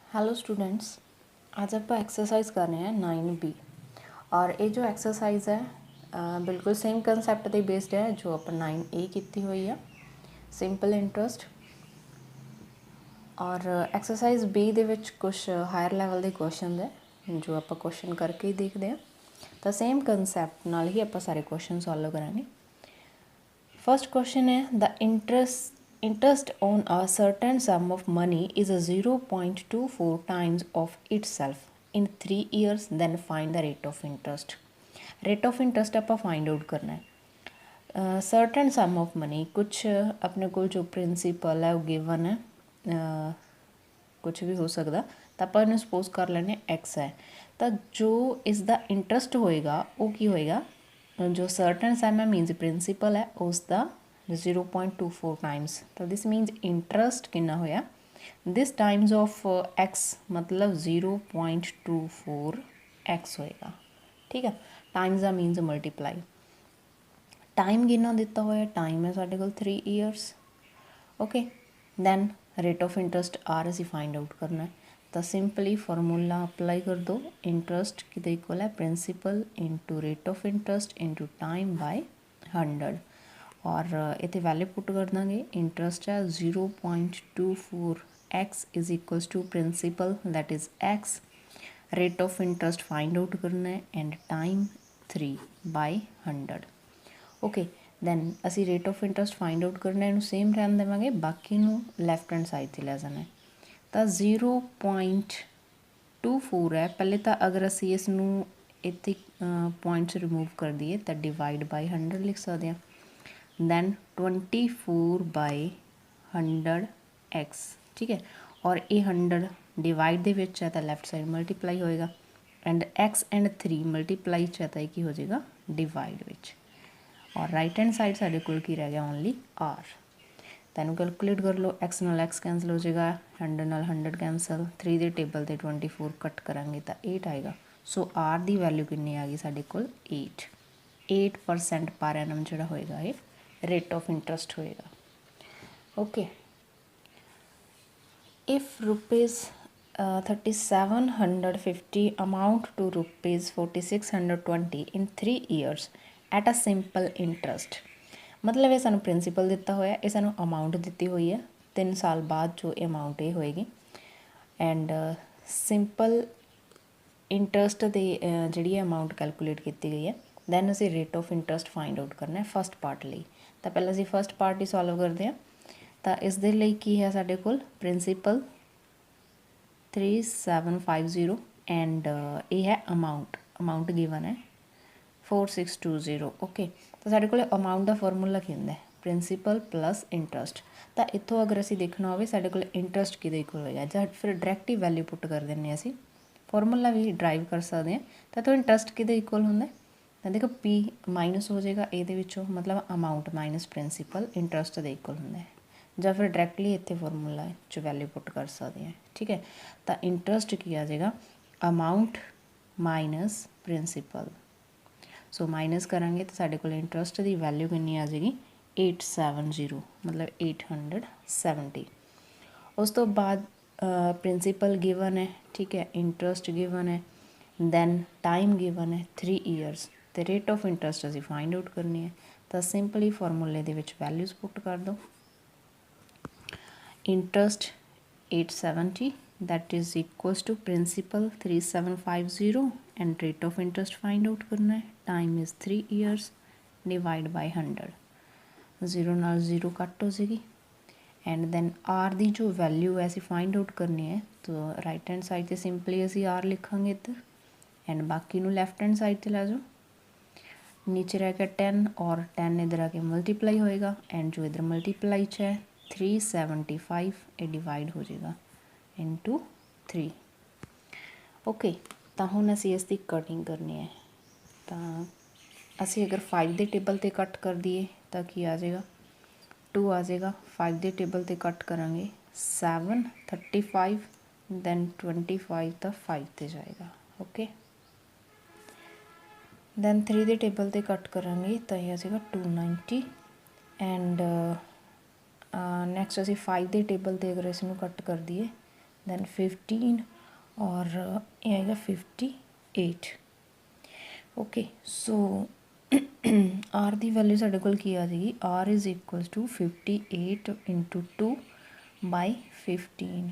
Hello students, आज आप exercise कर रहे हैं 9B और ये जो एक्सरसाइज है बिल्कुल सेम कंसैप्ट ते बेस्ड है जो आप 9A की हुई है सिंपल इंटरस्ट। और एक्सरसाइज B दे विच कुछ हायर लैवल के क्वेश्चन है जो आप क्वेश्चन करके ही देखते हैं, तो सेम कंसैप्ट नाल ही आप सारे क्वेश्चन सॉल्व करांगे। फर्स्ट क्वेश्चन है the interest on a certain sum of money is a 0.24 times of itself in 3 years, then find the rate of interest। rate of interest आप फाइंड आउट करना है। Certain some of money कुछ अपने को जो principal है वो given है, कुछ भी हो सकता, तो आप इन्हें सपोज कर लेने एक्स है, तो जो इसका इंटरस्ट होएगा वो की होएगा, जो सर्टन सम है मीनस प्रिंसीपल है उसका 0.24 टाइम्स, तो दिस मीनस इंटरस्ट कितना होया दिस टाइम्स ऑफ एक्स मतलब 0.24 एक्स होएगा। ठीक है, टाइम्स का मीनस मल्टीप्लाई। टाइम कितना दिता हुआ है, टाइम है साढ़े को 3 years. Okay, then rate of interest R असी फाइंड आउट करना है, तो सिंपली फार्मूला अप्लाई कर दो। इंटरस्ट कि इक्वल है principal into rate of interest into time by 100 और इतने वैल्यू पुट कर देंगे। इंटरस्ट है 0.24 X is equals to principal that is X, rate of interest find out करना है एंड टाइम 3/100। ओके, दैन असी rate of interest find out करना है, सेम रहन देवांगे, बाकी लैफ्ट हैंड साइड से लै जाना है। तो 0.24 है, पहले तो अगर असी इसनू इतने पॉइंट्स रिमूव कर दिए तो डिवाइड बाय 100 लिख सकते हैं, दैन 24/100 एक्स। ठीक है, और ये 100 डिवाइड दे विच है तो लैफ्ट साइड मल्टीप्लाई होएगा एंड एक्स एंड 3 मल्टीप्लाई च है की हो जाएगा डिवाइड विच, और राइट हैंड साइड साढ़े कोल की रह गया ओनली आर। तैनू कैलकुलेट कर लो, एक्स नाल एक्स कैंसल हो जाएगा, 100 नाल 100 कैंसल, 3 के टेबल से 24 कट करांगे तो 8 आएगा। सो आर की वैल्यू कितनी आ गई साढ़े कोल 8% पर एनम जोड़ा होएगा ये रेट ऑफ इंटरस्ट होएगा। Okay, if rupees 3750 amount to rupees 4620 in 3 years at a simple interest, मतलब ये सानू प्रिंसीपल दिता होया, ये सानू अमाउंट दी हुई है 3 साल बाद जो अमाउंट ये होएगी एंड सिंपल इंटरस्ट की जी अमाउंट कैलकुलेट की गई है। दैन असी rate of interest find out करना है फस्ट पार्ट लिए, तो पहले असी फस्ट पार्ट ही सॉल्व करते हैं। तो इस दे लई की है साडे कोल प्रिंसीपल 3750 एंड ये है अमाउंट गिवन है 4620। ओके, तो साडे कोल अमाउंट का फॉर्मूला की होंदा है प्रिंसीपल प्लस इंटरस्ट, तो इतों अगर असी देखना हो साडे कोल इंटरस्ट किहदे इक्वल होएगा, जब फिर डायरैक्ट ही वैल्यू पुट कर देंगे असी, फॉर्मूला भी ड्राइव कर सकते हैं। तो इंटरस्ट किहदे इक्वल होंदा है, तो देखो पी माइनस हो जाएगा ये, मतलब अमाउंट माइनस प्रिंसीपल इंटरस्ट के इक्वल होंदा है, ਜਾਂ फिर डायरैक्टली इतने फॉर्मूला च वैल्यू पुट कर सकते हैं। ठीक है, तो इंटरस्ट की आ जाएगा amount minus principal, so minus करांगे तो साढ़े को इंटरस्ट की वैल्यू कितनी आ जाएगी 870, मतलब 870। उस तो बाद प्रिंसीपल गिवन है, ठीक है, इंटरस्ट गिवन है, दैन टाइम गिवन है 3 ईयर्स, तो रेट ऑफ इंटरस्ट असी फाइंड आउट करनी है। तो सिंपली फॉर्मूले के वैल्यूज़ पुट कर दो। Interest 870 that is equals to principal 3750 and rate of interest find out करना है, time is 3 years divide by 100, 0 नाल 0 कट हो जाएगी एंड दैन आर की जो वैल्यू है असी फाइंड आउट करनी है, तो राइट हैंड साइड से सिंपली असी आर लिखांगे इधर एंड बाकी लैफ्ट हैंड साइड से ला जाओ, नीचे रह गया 10 और 10 इधर आके मल्टीप्लाई होएगा एंड जो इधर मल्टीप्लाई च है 375 ये डिवाइड हो जाएगा इंटू 3। ओके, तो हुण असी इसकी कटिंग करनी है, तो असी अगर 5 के टेबल से कट कर दिए तो की आ जाएगा 2 आ जाएगा, 5 के टेबल से कट करांगे 7, 35 दैन 25 तो 5 से जाएगा। ओके, दैन 3 के टेबल से कट करांगे तो यह आ जाएगा 290 एंड नैक्सट असी 5 के टेबल से अगर इसनू कट कर दिए दैन 15 और ये आएगा 58। ओके सो आर की वैल्यू साढ़े कोल की आ जाएगी, R is equals to 58 into 2 by 15,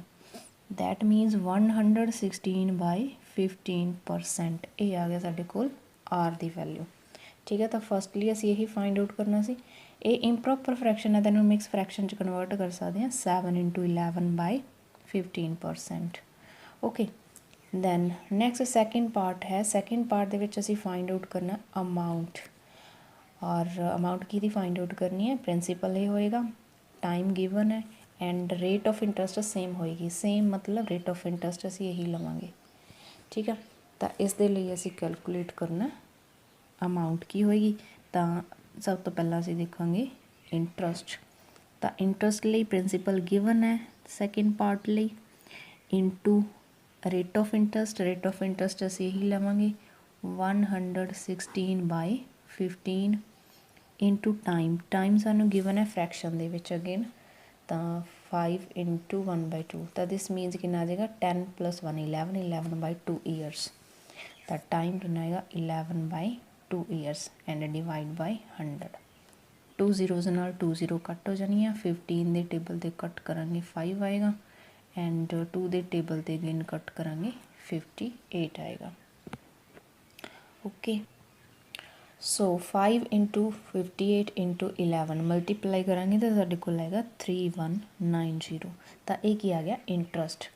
that means 116/15%। ये आ गया साढ़े कोल आर की वैल्यू। ठीक है, तो फर्स्टली असी यही फाइंड आउट करना सी। ये इंप्रॉपर फ्रैक्शन है तो मिक्स फ्रैक्शन च कन्वर्ट कर सकते हैं, 7 × 11/15%। Okay then next second part है। सैकेंड पार्ट के असी फाइंड आउट करना अमाउंट, और अमाउंट की फाइंड आउट करनी है, प्रिंसीपल ये होएगा, टाइम गिवन है and rate of interest same होएगी। सेम मतलब रेट ऑफ इंटरस्ट असी यही लवांगे। ठीक है, तो इस दे लिए असी कैलकुलेट करना अमाउंट की होएगी। तो सब तो पहला असी देखांगे इंटरस्ट। तो इंटरस्ट लिए प्रिंसीपल गिवन है सैकेंड पार्ट लिए, into rate of interest. Rate of interest असी यही लवांगे 116/15 इंटू टाइम। टाइम सानू गिवन है फ्रैक्शन दे विच अगेन, तो 5 × 1/2, तो दिस मीनस कि आ जाएगा 10 + 1 11, 11/2 ईयर्स। तो टाइम कितना आएगा 11/2 years and divide by 100। 2 zeros नाल 2 0 कट हो जानी है। 15 के टेबल से कट करांगे 5 आएगा एंड 2 के टेबल से अगेन कट करांगे 58 आएगा। ओके सो 5 × 58 × 11 मल्टीप्लाई करांगे तो साढ़े को आएगा 3190। तो ये आ गया इंटरस्ट।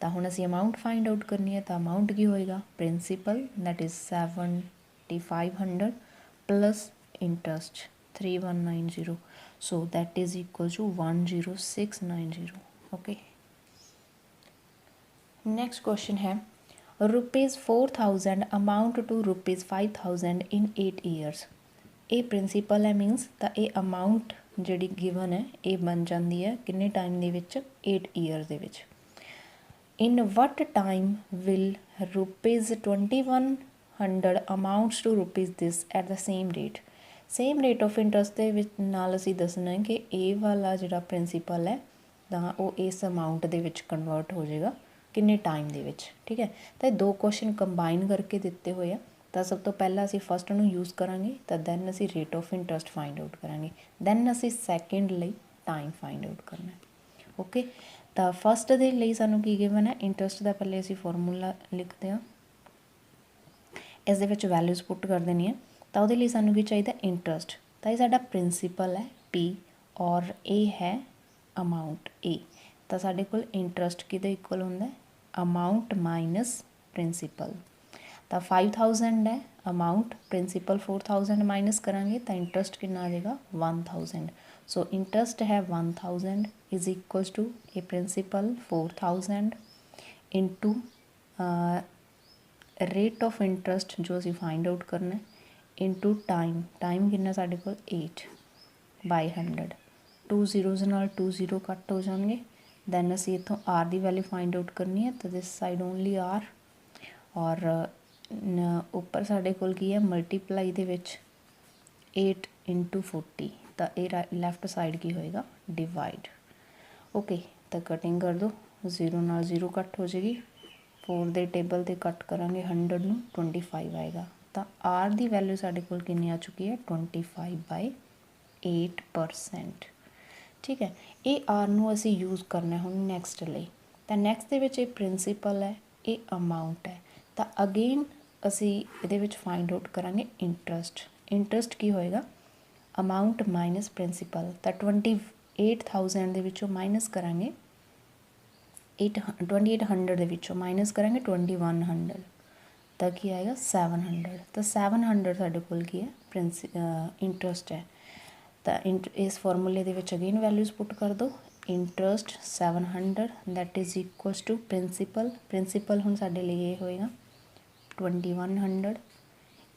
तो हुण असी अमाउंट फाइंड आउट करनी है। तो अमाउंट की होएगा principal that is 7500 plus interest 3190, so that is equal to 10690। Okay next question है ₹4000 अमाउंट टू ₹5000 इन 8 ईयर्स। ये प्रिंसीपल है मीनस, तो ये अमाउंट जी गिवन है ये बन जाती है किन्ने टाइम दे विच 8 ईयर्स दे विच। In what time will ₹2100 amounts to rupees this at the same rate. Same rate of interest के नाल असी दसना है कि ये वाला जिहड़ा प्रिंसीपल है तो वो इस अमाउंट दे विच कन्वर्ट हो जाएगा किन्ने टाइम दे विच। ठीक है, तो दो क्वेश्चन कंबाइन करके दिते हुए हैं। तो सब तो पहला असी फस्ट नूं यूज़ करांगे, तो दैन असी rate of interest find out करांगे, दैन असी सैकेंड लई टाइम फाइंड आउट करना। ओके तो फस्ट दे लई सानूं की गिवन है इंटरस्ट का, पहले असी फॉर्मूला लिखते हैं, इस दे विच वैल्यूज़ पुट कर देनी है। तो वो लिए सानूं की चाहिए इंटरस्ट, तो ये साडा प्रिंसीपल है P और ए है अमाउंट A। तो साडे कोल इंटरस्ट किहदे इक्वल हुंदा है, अमाउंट माइनस प्रिंसीपल। तो 5000 है अमाउंट, प्रिंसीपल 4000 माइनस करांगे तो इंटरस्ट कितना आ जाएगा 1000। सो इंटरस्ट है 1000 is equals to a principal 4000 into rate of interest जो असी फाइंड आउट करना है इंटू टाइम। टाइम कितना साढ़े को 8/100। 2 zeros नाल 2 0 कट हो जाएंगे। दैन असी इतों आर की वैल्यू फाइंड आउट करनी है, तो दिस साइड ओनली आर, और उपर साढ़े कोल की है मल्टीप्लाई दे विच 8 × 40, तो ये लैफ्ट साइड की होएगा डिवाइड। ओके तो कटिंग कर दो, 0 नाल 0 कट हो जाएगी, 4 के टेबल से कट करांगे 100 नूं 25 आएगा। तो आर की वैल्यू साढ़े कोल कितनी आ चुकी है 25/8%। ठीक है, ये आर नूं असी यूज़ करना हुण नैक्सट लई। तो नैक्सट दे विच प्रिंसीपल है, ये अमाउंट है, तो अगेन असी इहदे विच फाइंड आउट करांगे इंटरस्ट। इंटरस्ट की होएगा अमाउंट माइनस प्रिंसीपल। तो 28,000 दे विचों माइनस करांगे 2800 दे विचों माइनस करांगे 2100, तो की आएगा 700। तो 700 साढ़े कोल की है इंटरस्ट है। तो इस फॉर्मूले दे विच अगेन वैल्यूज़ पुट कर दो, interest 700 that is equals to principal. Principal हुण साढ़े लिए ये होएगा 2100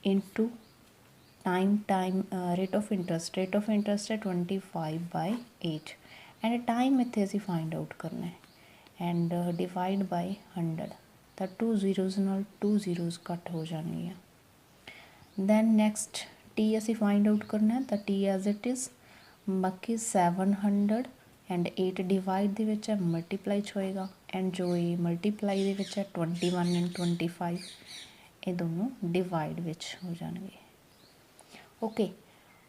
into time rate of interest है 25/8 एंड टाइम इत्थे असीं फाइंड आउट करना है एंड डिवाइड बाय 100। तो 2 zeros नाल 2 zeros कट हो जाएंगे। दैन नैक्सट टी असी फाइंड आउट करना है, तो टी एज इट इज़ बाकी 700 and 8 divide they which multiply होएगा एंड जो ये मल्टीप्लाई दे विच है 21 एंड 25 ये दोनों डिवाइड विच हो जाएंगे। ओके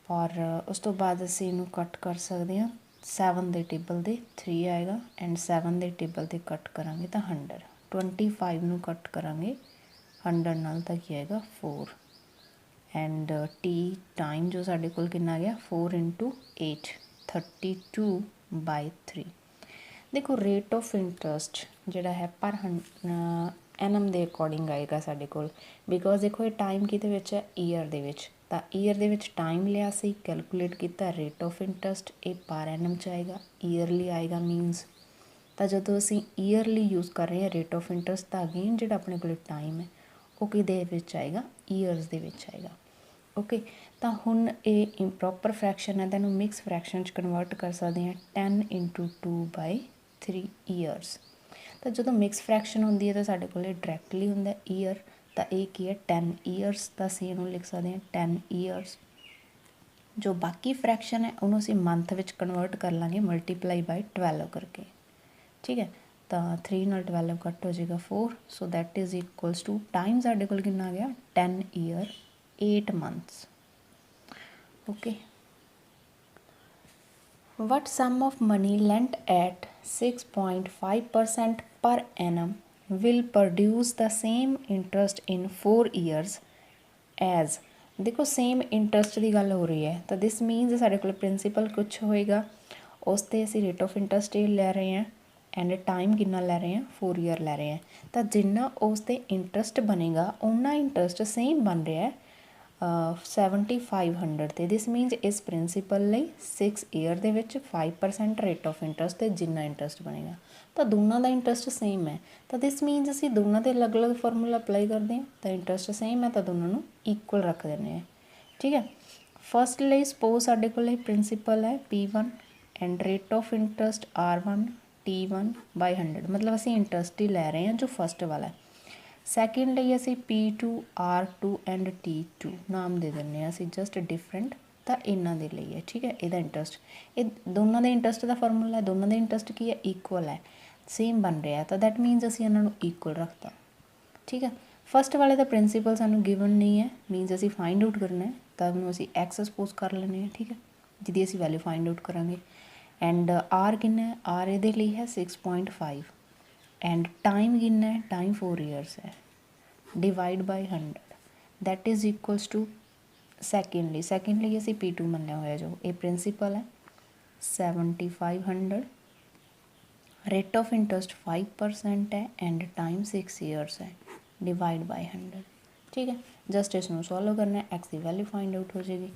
और उस तो बाद असीं इनू कट कर सकते हैं 7 के टेबल दे 3 आएगा एंड 7 के टेबल ते कट करांगे तो 100 25 नू कट करांगे 100 नाल तो की आएगा 4 एंड टी टाइम जो साडे कोल कितना आ गया 4 × 8 32/3। देखो रेट ऑफ इंटरस्ट जोड़ा है पर एनम के अकॉर्डिंग आएगा साडे कोल बिकॉज देखो ये टाइम कि है ईयर दे विच तो ईयर दे विच टाइम लिया सी कैलकुलेट किया रेट ऑफ इंटरस्ट ये पर एनम च आएगा ईयरली आएगा मीनस तो जो असी ईयरली यूज़ कर रहे हैं रेट ऑफ इंटरस्ट तो अगेन जो अपने को टाइम है वो कि आएगा ईयर्स दे विच आएगा। ओके तो हुण ये इंप्रॉपर फ्रैक्शन है तो मिक्स फ्रैक्शन कन्वर्ट कर सकते हैं 10 × 2/3 ईयर्स। तो जो मिक्स फ्रैक्शन होंगी है तो साढ़े को डायरैक्टली होंगे ईयर तो ये की है 10 ईयर्स तो असीं इहनूं लिख सकते हैं 10 ईयर्स। जो बाकी फ्रैक्शन है उन्होंने असीं मंथ विच कन्वर्ट कर लाँगे मल्टीप्लाई बाय 12 करके। ठीक है तो 3 नाल 12 कट हो जाएगा 4 so that is equals to time साढ़े कोल कितना आ गया 10 ईयर 8 months। ओके what sum of money lent at 6.5% per annum will produce the same interest in 4 years as देखो सेम इंटरस्ट की गल हो रही है तो दिस मीनस साढ़े को प्रिंसीपल कुछ होएगा उस ते असी रेट ऑफ इंटरस्ट ले रहे हैं एंड टाइम कितना लै रहे हैं 4 ईयर लै रहे हैं तो जिन्ना उस ते इंटरस्ट बनेगा उन्ना इंटरस्ट सेम बन रहा है 7500 ਤੇ दिस मीनस इस प्रिंसीपल ਲਈ 6 ईयर ਦੇ ਵਿੱਚ 5% रेट ऑफ इंटरस्ट ਤੇ जिन्ना इंटरस्ट बनेगा तो दोनों का इंटरस्ट सेम है तो दिस मीनस असी दोनों के अलग अलग फॉर्मूला अप्लाई करते हैं तो इंटरस्ट सेम है तो दोनों इक्वल रख देने हैं। ठीक है फस्ट ਲਈ सपोज साढ़े को प्रिंसीपल है P1 and rate of interest R1 T1/100 मतलब असी इंटरस्ट ही लै रहे हैं जो फस्ट वाला है। सैकेंड ਲਈ ਅਸੀਂ P2 R2 एंड T2 नाम दे दें ਅਸੀਂ जस्ट डिफरेंट तो इन्हों के लिए है। ठीक है ਇਹਦਾ इंटरस्ट ये दोनों के इंटरस्ट का फार्मूला है दोनों के इंटरस्ट की है इक्वल है सेम बन रहा है तो दैट मीनस ਅਸੀਂ इन्हों इक्वल रखता। ठीक है फस्ट वाले का प्रिंसीपल सानू गिवन नहीं है मीनस ਅਸੀਂ फाइंड आउट करना है तो उन्होंने असी एक्स सपोज कर लेने। ठीक है जिदी असी वैल्यू फाइंड आउट करांगे एंड आर कितना है आर ये लिए है 6.5 एंड टाइम कितना है टाइम 4 ईयर्स है divide by 100 that is equals to secondly असी P2 मन्निया होया जो ये प्रिंसीपल है 7500 रेट ऑफ इंटरस्ट 5% है एंड टाइम 6 ईयर्स है डिवाइड बाय 100। ठीक है जस्ट इसमें सॉल्व करना है एक्स की वैल्यू फाइंड आउट हो जाएगी।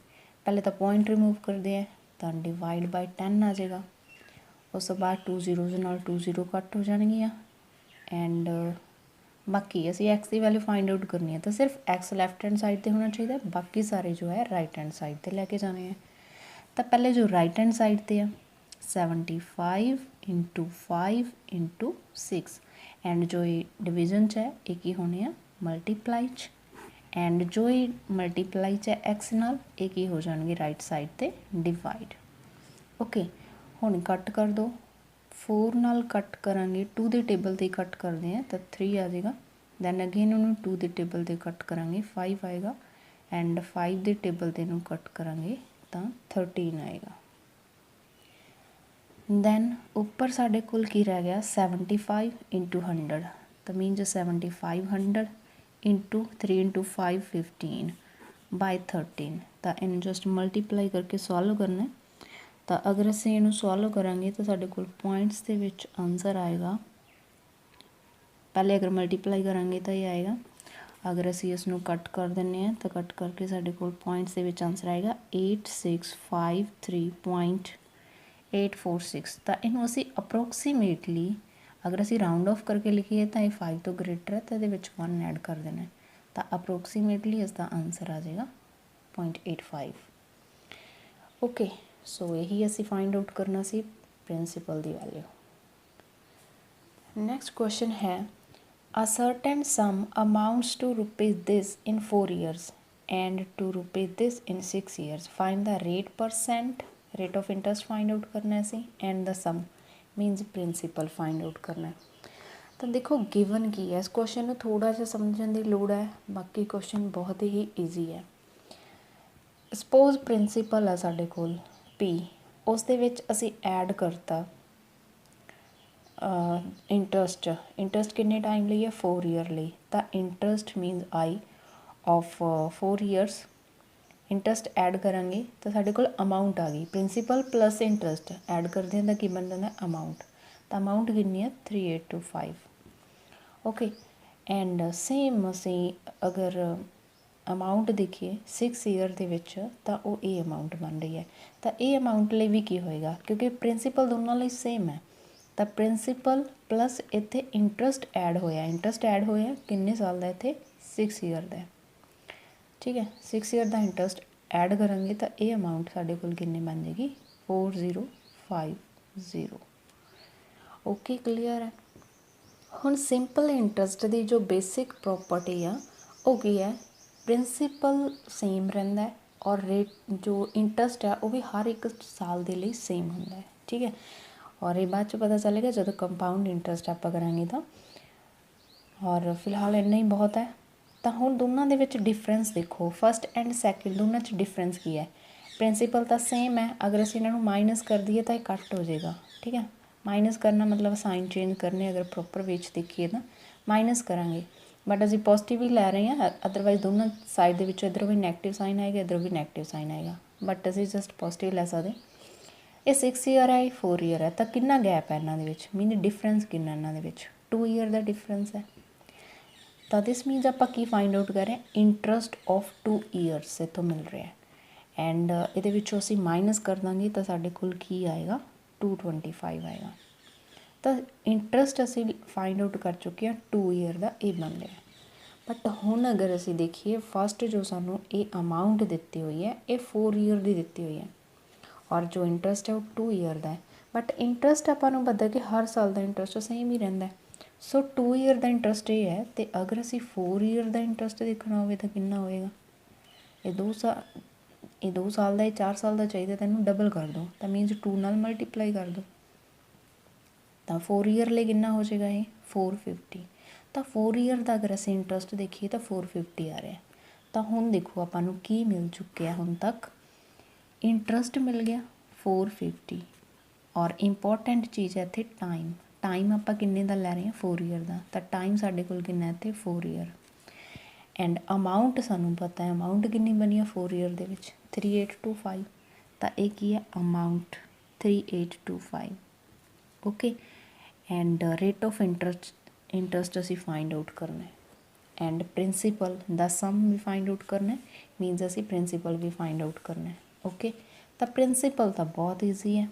पहले तो पॉइंट रिमूव करते हैं तो डिवाइड बाय 10 आ जाएगा उस तो बाद 2 0 नाल 2 0 कट हो जाएगियाँ एंड बाकी असी एक्स की वैल्यू फाइंड आउट करनी है तो सिर्फ एक्स लैफ्ट हैंड साइड पर होना चाहिए बाकी सारे जो है राइट हैंड साइड पर लैके जाने हैं। तो पहले जो राइट हैंड साइड पर है 75 × 5 × 6 एंड जो ये डिविजन च है एक ही होने हैं मल्टीप्लाई च एंड जो ये मल्टीप्लाई च है एक्स नाल एक ही हो जाएंगे राइट साइड ते डिवाइड। ओके हुण कट कर दो 4 नाल कट करांगे 2 के टेबल ते कट करते हैं तो 3 आ जाएगा दैन अगेन उन्होंने 2 के टेबल ते कट करांगे 5 आएगा एंड 5 के टेबल ते कट करांगे तो 13 आएगा। दैन उपर साढ़े कोल की रह गया 75 × 100 तो मीनस 7500 × 3 × 5 15 बाय 13 तो इन जस्ट मल्टीप्लाई करके सॉल्व करना है। तो अगर असीं इनू सॉल्व करांगे तो साढ़े कोल पॉइंट्स के विच आंसर आएगा पहले अगर मल्टीप्लाई करांगे तो ये आएगा अगर असीं इसनू कट कर देने हैं तो कट करके साढ़े कोल पॉइंट्स के विच आंसर आएगा 8653.846 तो इनू असीं अप्रोक्सीमेटली अगर असीं राउंड ऑफ करके लिखिए तो ये 5 तो ग्रेटर है तो ये 1 ऐड कर देना है तो अप्रोक्सीमेटली इसका आंसर आ जाएगा 0.85। ओके सो यही असी फाइंड आउट करना सी प्रिंसीपल की वैल्यू। नेक्स्ट क्वेश्चन है a certain sum amounts to rupees this in 4 years and to rupees this in 6 years find the rate percent rate of interest find out करना है सी and the sum means principal find out करना है। ਤਾਂ ਦੇਖੋ given ਕੀ ਹੈ, ਇਸ question ਨੂੰ ਥੋੜ੍ਹਾ ਜਿਹਾ ਸਮਝਣ ਦੀ ਲੋੜ ਹੈ, ਬਾਕੀ ਕੁਐਸਚਨ ਬਹੁਤ ਹੀ ਈਜ਼ੀ ਹੈ। ਸਪੋਜ਼ ਪ੍ਰਿੰਸੀਪਲ ਹੈ ਸਾਡੇ ਕੋਲ P, ਉਸ ਦੇ ਵਿੱਚ ਅਸੀਂ ਐਡ ਕਰਤਾ ਇੰਟਰਸਟ ਕਿੰਨੇ ਟਾਈਮ ਲਈ ਹੈ, 4 ਈਅਰ ਲਈ। ਤਾਂ interest means I of 4 years. Interest add ਕਰਾਂਗੇ ਤਾਂ ਸਾਡੇ ਕੋਲ ਅਮਾਊਂਟ ਆ ਗਈ, ਪ੍ਰਿੰਸੀਪਲ ਪਲੱਸ ਇੰਟਰਸਟ ਐਡ ਕਰਦੇ ਹਾਂ ਤਾਂ ਕੀ ਬਣ ਜਾਂਦਾ ਅਮਾਊਂਟ। ਤਾਂ ਅਮਾਊਂਟ ਕਿੰਨੀ ਹੈ 3825। ਓਕੇ, ਐਂਡ ਸੇਮ ਅਸੀਂ ਅਗਰ ਅਮਾਊਂਟ ਦੇਖੀਏ 6 ਈਅਰ ਦੇ ਵਿੱਚ ਤਾਂ ਉਹ ਇਹ ਅਮਾਊਂਟ ਬਣ ਰਹੀ ਹੈ। ਤਾਂ ਇਹ ਅਮਾਊਂਟ ਲਈ ਵੀ ਕੀ ਹੋਏਗਾ, ਕਿਉਂਕਿ ਪ੍ਰਿੰਸੀਪਲ ਦੋਨਾਂ ਲਈ ਸੇਮ ਹੈ, ਤਾਂ ਪ੍ਰਿੰਸੀਪਲ ਪਲੱਸ ਇੱਥੇ ਇੰਟਰਸਟ ਐਡ ਹੋਇਆ ਕਿੰਨੇ ਸਾਲ ਦਾ, ਇੱਥੇ 6 ਈਅਰ ਦਾ। ਠੀਕ ਹੈ, 6 ਈਅਰ ਦਾ ਇੰਟਰਸਟ ਐਡ ਕਰਾਂਗੇ ਤਾਂ ਇਹ ਅਮਾਊਂਟ ਸਾਡੇ ਕੋਲ ਕਿੰਨੀ ਬਣ ਜਾਏਗੀ 4050। ਓਕੇ, ਕਲੀਅਰ ਹੈ। ਹੁਣ ਸਿੰਪਲ ਇੰਟਰਸਟ ਦੀ ਜੋ ਬੇਸਿਕ ਪ੍ਰੋਪਰਟੀ ਆ ਉਹ ਕੀ ਹੈ, ਪ੍ਰਿੰਸੀਪਲ ਸੇਮ ਰਹਿੰਦਾ ਔਰ ਰੇਟ ਜੋ ਇੰਟਰਸਟ ਹੈ ਉਹ ਵੀ ਹਰ ਇੱਕ ਸਾਲ ਦੇ ਲਈ ਸੇਮ ਹੁੰਦਾ ਹੈ। ਠੀਕ ਹੈ, ਔਰ ਇਹ ਬਾਅਦ 'ਚ ਪਤਾ ਚੱਲੇਗਾ ਜਦੋਂ ਕੰਪਾਊਂਡ ਇੰਟਰਸਟ ਆਪਾਂ ਕਰਾਂਗੇ ਤਾਂ। ਔਰ ਫਿਲਹਾਲ ਇੰਨਾ ਹੀ ਬਹੁਤ ਹੈ। ਤਾਂ ਹੁਣ ਦੋਨਾਂ ਦੇ ਵਿੱਚ ਡਿਫਰੈਂਸ ਦੇਖੋ, ਫਸਟ ਐਂਡ ਸੈਕਿੰਡ ਦੋਨਾਂ 'ਚ ਡਿਫਰੈਂਸ ਕੀ ਹੈ। ਪ੍ਰਿੰਸੀਪਲ ਤਾਂ ਸੇਮ ਹੈ, ਅਗਰ ਅਸੀਂ ਇਹਨਾਂ ਨੂੰ ਮਾਈਨਸ ਕਰ ਦਈਏ ਤਾਂ ਇਹ ਕੱਟ ਹੋ ਜਾਏਗਾ। ਠੀਕ ਹੈ, ਮਾਈਨਸ ਕਰਨਾ ਮਤਲਬ ਸਾਈਨ ਚੇਂਜ ਕਰਨੇ, ਅਗਰ ਪ੍ਰੋਪਰ ਵਿੱਚ ਦੇਖੀਏ ਤਾਂ ਮਾਈਨਸ ਕਰਾਂਗੇ, ਬਟ ਅਸੀਂ ਪੋਜ਼ੀਟਿਵ ਹੀ ਲੈ ਰਹੇ ਹਾਂ, ਅਦਰਵਾਈਜ਼ ਦੋਨਾਂ ਸਾਈਡ ਦੇ ਵਿੱਚੋਂ ਇੱਧਰੋਂ ਵੀ ਨੈਗੇਟਿਵ ਸਾਈਨ ਆਏਗਾ, ਇੱਧਰੋਂ ਵੀ ਨੈਗੇਟਿਵ ਸਾਈਨ ਆਏਗਾ, ਬਟ ਅਸੀਂ ਜਸਟ ਪੋਜ਼ੀਟਿਵ ਲੈ ਸਕਦੇ। ਇਹ 6 ਈਅਰ ਹੈ, ਇਹ 4 ਈਅਰ ਹੈ, ਤਾਂ ਕਿੰਨਾ ਗੈਪ ਹੈ ਇਹਨਾਂ ਦੇ ਵਿੱਚ, ਮੀਨ ਡਿਫਰੈਂਸ ਕਿੰਨਾ ਇਹਨਾਂ ਦੇ ਵਿੱਚ, 2 ਈਅਰ ਦਾ ਡਿਫਰੈਂਸ ਹੈ। ਤਾਂ ਦਿਸ ਮੀਨਸ ਆਪਾਂ ਕੀ ਫਾਈਂਡ ਆਊਟ ਕਰ ਰਹੇ ਹਾਂ, ਇੰਟਰਸਟ ਆਫ 2 ਈਅਰਸ ਇੱਥੋਂ ਮਿਲ ਰਿਹਾ ਐਂਡ ਇਹਦੇ ਵਿੱਚੋਂ ਅਸੀਂ ਮਾਈਨਸ ਕਰ ਦਾਂਗੇ ਤਾਂ ਸਾਡੇ ਕੋਲ ਕੀ ਆਏਗਾ 225 ਆਏਗਾ। ਤਾਂ ਇੰਟਰਸਟ ਅਸੀਂ ਫਾਈਂਡ ਆਊਟ ਕਰ ਚੁੱਕੇ ਹਾਂ 2 ਈਅਰ ਦਾ, ਇਹ ਬਣ ਰਿਹਾ। ਬਟ ਹੁਣ ਅਗਰ ਅਸੀਂ ਦੇਖੀਏ ਫਸਟ ਜੋ ਸਾਨੂੰ ਇਹ ਅਮਾਊਂਟ ਦਿੱਤੀ ਹੋਈ ਹੈ ਇਹ 4 ਈਅਰ ਦੀ ਦਿੱਤੀ ਹੋਈ ਹੈ ਔਰ ਜੋ ਇੰਟਰਸਟ ਹੈ ਉਹ 2 ਈਅਰ ਦਾ ਹੈ। ਬਟ ਇੰਟਰਸਟ ਆਪਾਂ ਨੂੰ ਪਤਾ ਕਿ ਹਰ ਸਾਲ ਦਾ ਇੰਟਰਸਟ ਸੇਮ ਹੀ ਰਹਿੰਦਾ। ਸੋ 2 ਈਅਰ ਦਾ ਇੰਟਰਸਟ ਇਹ ਹੈ, ਅਤੇ ਅਗਰ ਅਸੀਂ 4 ਈਅਰ ਦਾ ਇੰਟਰਸਟ ਦੇਖਣਾ ਹੋਵੇ ਤਾਂ ਕਿੰਨਾ ਹੋਵੇਗਾ, ਇਹ 2 ਸਾਲ ਦਾ, ਇਹ 4 ਸਾਲ ਦਾ ਚਾਹੀਦਾ, ਤੈਨੂੰ ਡਬਲ ਕਰ ਦਿਓ ਤਾਂ ਮੀਨਸ 2 ਨਾਲ ਮਲਟੀਪਲਾਈ ਕਰ ਦਿਓ ਤਾਂ 4 ਈਅਰ ਲਈ ਕਿੰਨਾ ਹੋ ਜਾਏਗਾ ਇਹ 450। ਤਾਂ 4 ਈਅਰ ਦਾ ਅਗਰ ਅਸੀਂ ਇੰਟਰਸਟ ਦੇਖੀਏ ਤਾਂ 450 ਆ ਰਿਹਾ। ਤਾਂ ਹੁਣ ਦੇਖੋ ਆਪਾਂ ਨੂੰ ਕੀ ਮਿਲ ਚੁੱਕਿਆ ਹੁਣ ਤੱਕ, ਇੰਟਰਸਟ ਮਿਲ ਗਿਆ 450 ਔਰ ਇੰਪੋਰਟੈਂਟ ਚੀਜ਼ ਹੈ ਇੱਥੇ ਟਾਈਮ ਆਪਾਂ ਕਿੰਨੇ ਦਾ ਲੈ ਰਹੇ ਹਾਂ 4 ਈਅਰ ਦਾ, ਤਾਂ ਟਾਈਮ ਸਾਡੇ ਕੋਲ ਕਿੰਨਾ ਇੱਥੇ 4 ਈਅਰ ਐਂਡ ਅਮਾਊਂਟ ਸਾਨੂੰ ਪਤਾ ਹੈ, ਅਮਾਊਂਟ ਕਿੰਨੀ ਬਣੀ ਹੈ 4 ਈਅਰ ਦੇ ਵਿੱਚ 3825। ਤਾਂ ਇਹ ਕੀ ਹੈ amount 3825। Okay, and rate of interest ਅਸੀਂ ਫਾਈਂਡ ਆਊਟ ਕਰਨਾ ਐਂਡ ਪ੍ਰਿੰਸੀਪਲ ਦਾ ਸਮ ਵੀ ਫਾਈਂਡ ਆਊਟ ਕਰਨਾ, ਮੀਨਸ ਅਸੀਂ ਪ੍ਰਿੰਸੀਪਲ ਵੀ ਫਾਈਂਡ ਆਊਟ ਕਰਨਾ। ਓਕੇ, ਤਾਂ ਪ੍ਰਿੰਸੀਪਲ ਤਾਂ ਬਹੁਤ ਈਜ਼ੀ ਹੈ,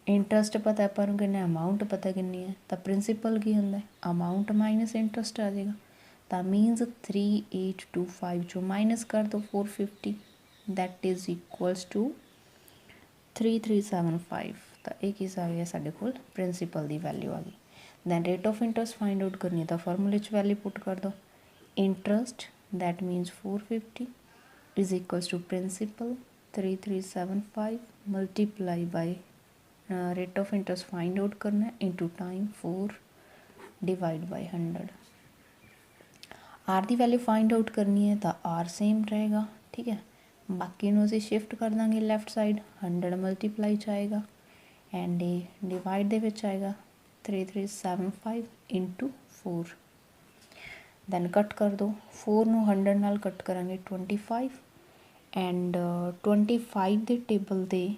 ਇੰਟਰਸਟ ਪਤਾ ਆਪਾਂ ਨੂੰ ਕਿੰਨਾ, ਅਮਾਊਂਟ ਪਤਾ ਕਿੰਨੀ ਹੈ, ਤਾਂ ਪ੍ਰਿੰਸੀਪਲ ਕੀ ਹੁੰਦਾ ਅਮਾਊਂਟ ਮਾਈਨਸ ਇੰਟਰਸਟ ਆ ਜਾਏਗਾ। ਤਾਂ ਮੀਨਸ 3825 ਚੋਂ ਮਾਈਨਸ ਕਰ ਦਿਓ 450, ਦੈਟ ਇਜ਼ ਇਕੁਅਲਸ ਟੂ 3375। ਤਾਂ ਇਹ ਕੀ ਆ ਗਿਆ ਸਾਡੇ ਕੋਲ ਪ੍ਰਿੰਸੀਪਲ ਦੀ ਵੈਲਿਊ ਆ ਗਈ। Then rate of interest find out ਕਰਨੀ ਤਾਂ ਫਾਰਮੂਲੇ 'ਚ ਵੈਲਿਊ ਪੁੱਟ ਕਰ ਦਿਓ, interest that means 450 is equals to principal 3375 multiply by rate of interest find out करना into time 4 divide by 100। R ਦੀ ਵੈਲਿਊ फाइंड आउट करनी है तो R सेम रहेगा। ठीक है, बाकी ਨੂੰ ਅਸੀਂ शिफ्ट कर देंगे लैफ्ट साइड 100 मल्टीप्लाई च आएगा एंड ये डिवाइड ਦੇ ਵਿੱਚ आएगा 3375 इंटू 4। दैन कट कर दो 4 ਨੂੰ 100 ਨਾਲ कट करांगे 25 एंड 25 ਦੇ ਟੇਬਲ ਤੇ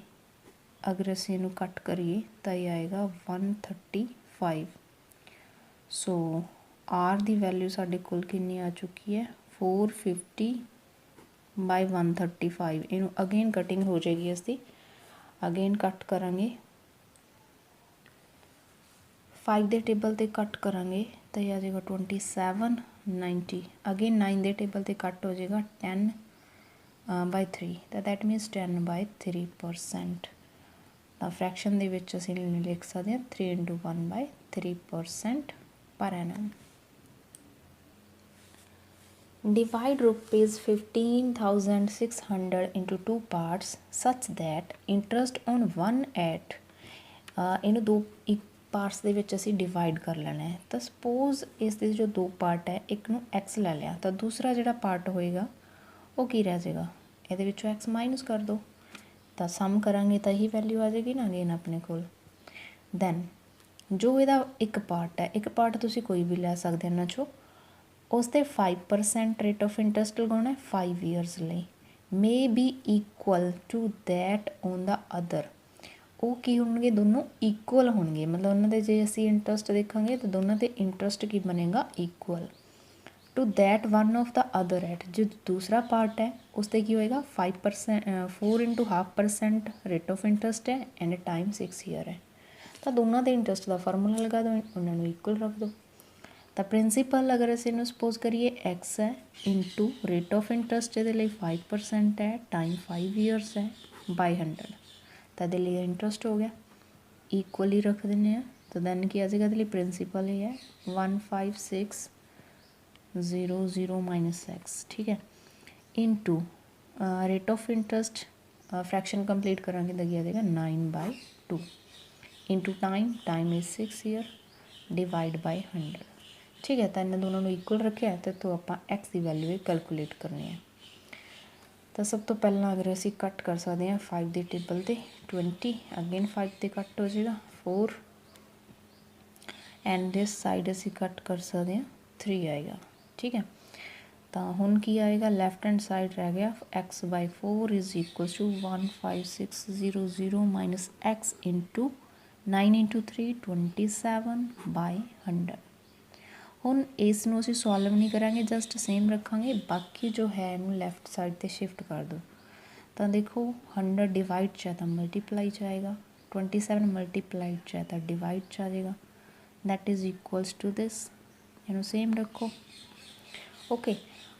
अगर असी इनू कट करिए तो ये आएगा 135। सो आर की वैल्यू साढ़े कोल कितनी आ चुकी है 450 बाय 135। इनू अगेन कटिंग हो जाएगी, इसकी अगेन कट करांगे 5 के टेबल ते कट करांगे तो ये आ जाएगा 2790। अगेन 9 के टेबल ते कट हो जाएगा 10 बाय 3, तो दैट मीनस 10 बाय 3%। ਤਾਂ ਫਰੈਕਸ਼ਨ ਦੇ ਵਿੱਚ ਅਸੀਂ ਲਿਖ ਸਕਦੇ ਹਾਂ 3 into 1 by 3% per annum। Divide rupees 15,600 into 2 parts such that interest on one at ਇਹਨੂੰ ਪਾਰਟਸ ਦੇ ਵਿੱਚ ਅਸੀਂ ਡਿਵਾਈਡ ਕਰ ਲੈਣਾ ਹੈ। ਤਾਂ ਸਪੋਜ਼ ਇਸ ਦੇ ਜੋ ਦੋ ਪਾਰਟ ਹੈ, ਇੱਕ ਨੂੰ x ਲੈ ਲਿਆ ਤਾਂ ਦੂਸਰਾ ਜਿਹੜਾ ਪਾਰਟ ਹੋਏਗਾ ਉਹ ਕੀ ਰਹਿ ਜਾਏਗਾ, ਇਹਦੇ ਵਿੱਚੋਂ x ਮਾਈਨਸ ਕਰ ਦਿਓ ਤਾਂ ਸਮ ਕਰਾਂਗੇ ਤਾਂ ਇਹੀ ਵੈਲਿਊ ਆ ਜਾਏਗੀ ਨਾ ਅਗੇਨ ਆਪਣੇ ਕੋਲ। ਦੈਨ ਜੋ ਇਹਦਾ ਇੱਕ ਪਾਰਟ ਹੈ, ਇੱਕ ਪਾਰਟ ਤੁਸੀਂ ਕੋਈ ਵੀ ਲੈ ਸਕਦੇ ਇਹਨਾਂ 'ਚੋਂ, ਉਸ 'ਤੇ 5% ਰੇਟ ਆਫ ਇੰਟਰਸਟ ਲਗਾਉਣਾ 5 ਈਅਰਸ ਲਈ, may be equal to that on the other. ਉਹ ਕੀ ਹੋਣਗੇ, ਦੋਨੋਂ ਇਕੁਅਲ ਹੋਣਗੇ, ਮਤਲਬ ਉਹਨਾਂ ਦੇ ਜੇ ਅਸੀਂ ਇੰਟਰਸਟ ਦੇਖਾਂਗੇ ਤਾਂ ਦੋਨਾਂ 'ਤੇ ਇੰਟਰਸਟ ਕੀ ਬਣੇਗਾ, equal to that one of the other at. ਜੋ ਦੂਸਰਾ ਪਾਰਟ ਹੈ ਉਸ 'ਤੇ ਕੀ ਹੋਏਗਾ 5% 4 into 0.5% ਰੇਟ ਆਫ ਇੰਟਰਸਟ ਹੈ ਐਂਡ ਟਾਈਮ 6 ਈਅਰ ਹੈ। ਤਾਂ ਦੋਨਾਂ ਦੇ ਇੰਟਰਸਟ ਦਾ ਫਾਰਮੂਲਾ ਲਗਾ ਦਿਓ, ਉਹਨਾਂ ਨੂੰ ਇਕੁਅਲ ਰੱਖ ਦਿਓ। ਤਾਂ ਪ੍ਰਿੰਸੀਪਲ ਅਗਰ ਅਸੀਂ ਇਹਨੂੰ ਸਪੋਜ਼ ਕਰੀਏ x ਹੈ ਇੰਟੂ ਰੇਟ ਆਫ ਇੰਟਰਸਟ ਇਹਦੇ ਲਈ 5% ਹੈ, ਟਾਈਮ 5 ਈਅਰਸ ਹੈ, ਬਾਈ 100। ਤਾਂ ਇਹਦੇ ਲਈ ਇੰਟਰਸਟ ਹੋ ਗਿਆ, ਇਕੁਅਲੀ ਰੱਖ ਦਿੰਦੇ ਹਾਂ। ਤਾਂ ਦੈਨ ਕੀ ਆ ਜਾਏਗਾ, ਇਹਦੇ ਲਈ ਪ੍ਰਿੰਸੀਪਲ ਇਹ ਹੈ 15600 ਮਾਈਨਸ x, ਠੀਕ ਹੈ, into rate of interest fraction complete ਕਰਾਂਗੇ ਤਾਂ ਕੀ ਆ ਜਾਏਗਾ 9/2 into time is 6 year divide by 100, ਠੀਕ ਹੈ। ਤਾਂ ਇਹਨਾਂ ਦੋਨਾਂ ਨੂੰ ਇਕੁਅਲ ਰੱਖਿਆ ਤੇ ਤੋਂ ਆਪਾਂ x ਦੀ ਵੈਲਿਊ ਕੈਲਕੂਲੇਟ ਕਰਨੀ ਹੈ। ਤਾਂ ਸਭ ਤੋਂ ਪਹਿਲਾਂ ਅਗਰ ਅਸੀਂ ਕੱਟ ਕਰ ਸਕਦੇ ਹਾਂ 5 ਦੀ ਟੇਬਲ 'ਤੇ 20, ਅਗੇਨ 5 'ਤੇ ਕੱਟ ਹੋ ਜਾਏਗਾ 4 ਐਂਡ ਦਿਸ ਸਾਈਡ ਅਸੀਂ ਕੱਟ ਕਰ ਸਕਦੇ ਹਾਂ 3 ਆਏਗਾ, ਠੀਕ ਹੈ। ਤਾਂ ਹੁਣ ਕੀ ਆਏਗਾ, ਲੈਫਟ ਹੈਂਡ ਸਾਈਡ ਰਹਿ ਗਿਆ x/4 is equal to 15600 minus x into 9 into 3 27/100। ਹੁਣ ਇਸ ਨੂੰ ਅਸੀਂ ਸੋਲਵ ਨਹੀਂ ਕਰਾਂਗੇ, ਜਸਟ ਸੇਮ ਰੱਖਾਂਗੇ, ਬਾਕੀ ਜੋ ਹੈ ਇਹਨੂੰ ਲੈਫਟ ਸਾਈਡ 'ਤੇ ਸ਼ਿਫਟ ਕਰ ਦਿਓ। ਤਾਂ ਦੇਖੋ 100 ਡਿਵਾਈਡ 'ਚ ਹੈ ਤਾਂ ਮਲਟੀਪਲਾਈ 'ਚ ਆਏਗਾ, 27 ਮਲਟੀਪਲਾਈਡ 'ਚ ਹੈ ਤਾਂ ਡਿਵਾਈਡ 'ਚ ਆ ਜਾਏਗਾ, that is equals to this. ਇਹਨੂੰ ਸੇਮ ਰੱਖੋ, ਓਕੇ।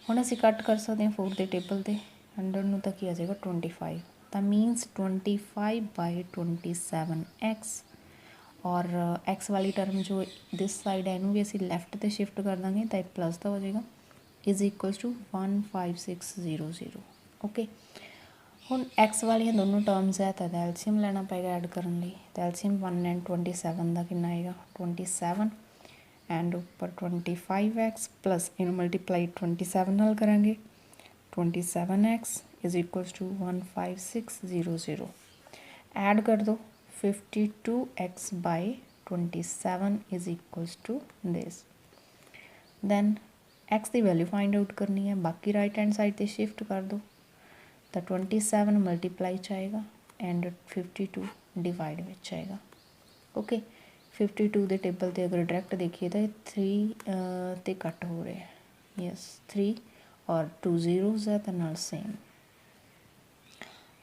ਹੁਣ ਅਸੀਂ ਕੱਟ ਕਰ ਸਕਦੇ ਹਾਂ 4 ਦੇ ਟੇਬਲ 'ਤੇ 100 ਨੂੰ ਤਾਂ ਕੀ ਆ ਜਾਏਗਾ 25, ਤਾਂ ਮੀਨਸ 25/27x। ਔਰ x ਵਾਲੀ ਟਰਮ ਜੋ ਦਿਸ ਸਾਈਡ ਹੈ ਇਹਨੂੰ ਵੀ ਅਸੀਂ ਲੈਫਟ 'ਤੇ ਸ਼ਿਫਟ ਕਰ ਦਾਂਗੇ ਤਾਂ ਇਹ ਪਲੱਸ ਦਾ ਹੋ ਜਾਏਗਾ, ਇਜ਼ ਇਕੁਅਲਸ ਟੂ 15600, ਓਕੇ। ਹੁਣ x ਵਾਲੀਆਂ ਦੋਨੋਂ ਟਰਮਸ ਹੈ ਤਾਂ ਇਹਦਾ ਐਲਸੀਅਮ ਲੈਣਾ ਪਏਗਾ ਐਡ ਕਰਨ ਲਈ। ਤਾਂ ਐਲਸੀਅਮ 1 ਐਂਡ 27 ਦਾ ਕਿੰਨਾ ਆਏਗਾ 27 ਐਂਡ ਉੱਪਰ 25x ਪਲੱਸ ਇਹਨੂੰ ਮਲਟੀਪਲਾਈ 27 ਨਾਲ ਕਰਾਂਗੇ, 27x is equals to 15600। Add ਕਰ ਦਿਓ 52x/27 is equals to this। then x the value find out ਕਰਨੀ ਹੈ, ਬਾਕੀ ਰਾਈਟ ਹੈਂਡ ਸਾਈਡ 'ਤੇ ਸ਼ਿਫਟ ਕਰ ਦਿਓ ਤਾਂ 27 ਮਲਟੀਪਲਾਈ 'ਚ ਆਏਗਾ ਐਂਡ 52 ਡਿਵਾਈਡ ਵਿੱਚ ਆਏਗਾ, ਓਕੇ। 52 ਦੇ ਟੇਬਲ 'ਤੇ ਅਗਰ ਡਾਇਰੈਕਟ ਦੇਖੀਏ ਤਾਂ ਇਹ 3 'ਤੇ ਕੱਟ ਹੋ ਰਿਹਾ ਹੈ, ਯੈਸ 3 ਔਰ 2 ਜ਼ੀਰੋਜ਼ ਹੈ ਤਾਂ ਨਾਲ same,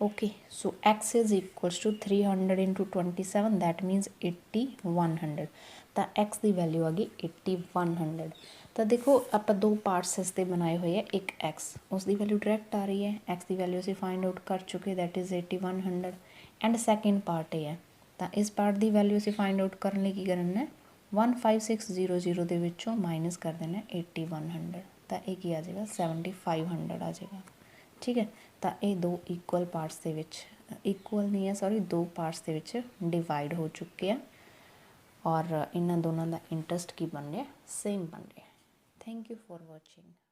okay। so x is equals to 300 into 27, that means 8100। ਤਾਂ x ਦੀ ਵੈਲਿਊ ਆ ਗਈ 8100। ਤਾਂ ਦੇਖੋ ਆਪਾਂ ਦੋ ਪਾਰਟਸ ਇਸ 'ਤੇ ਬਣਾਏ ਹੋਏ ਹੈ, ਇੱਕ x ਉਸ ਦੀ ਵੈਲਿਊ ਡਾਇਰੈਕਟ ਆ ਰਹੀ ਹੈ, x ਦੀ ਵੈਲਿਊ ਅਸੀਂ ਫਾਈਂਡ ਆਊਟ ਕਰ ਚੁੱਕੇ, that is 8100 and second part ਇਹ ਹੈ। ਤਾਂ ਇਸ ਪਾਰਟ ਦੀ ਵੈਲਿਊ ਅਸੀਂ ਫਾਈਂਡ ਆਊਟ ਕਰਨ ਲਈ ਕੀ ਕਰਨਾ ਹੈ, 15600 ਦੇ ਵਿੱਚੋਂ ਮਾਈਨਸ ਕਰ ਦੇਣਾ 8100, ਤਾਂ ਇਹ ਕੀ ਆ ਜਾਏਗਾ 7500 ਆ ਜਾਏਗਾ, ਠੀਕ ਹੈ। ਤਾਂ ਇਹ ਦੋ ਇਕੁਅਲ ਪਾਰਟਸ ਦੇ ਵਿੱਚ, ਇਕੁਅਲ ਨਹੀਂ ਹੈ ਸੌਰੀ, ਦੋ ਪਾਰਟਸ ਦੇ ਵਿੱਚ ਡਿਵਾਈਡ ਹੋ ਚੁੱਕੇ ਆ ਔਰ ਇਹਨਾਂ ਦੋਨਾਂ ਦਾ ਇੰਟਰਸਟ ਕੀ ਬਣ ਰਿਹਾ, ਸੇਮ ਬਣ ਰਿਹਾ। Thank you for watching.